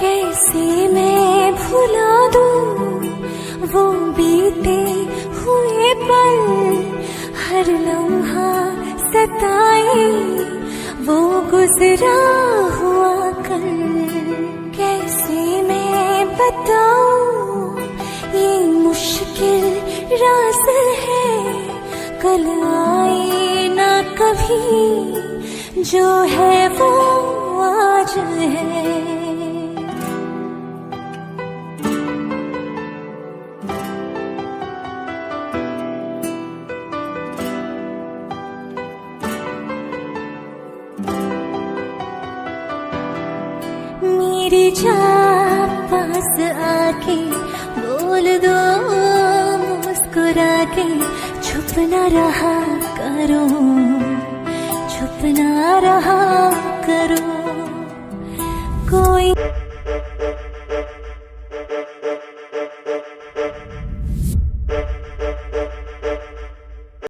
कैसे मैं भुला दूं वो बीते हुए पल, हर लम्हा सताए वो गुजरा हुआ कल। कैसे मैं बताऊं ये मुश्किल राज है, कल आए ना कभी जो है वो आज है। मेरी जान पास आके बोल दो मुस्कुरा के, छुप ना रहा करो, छुप ना रहा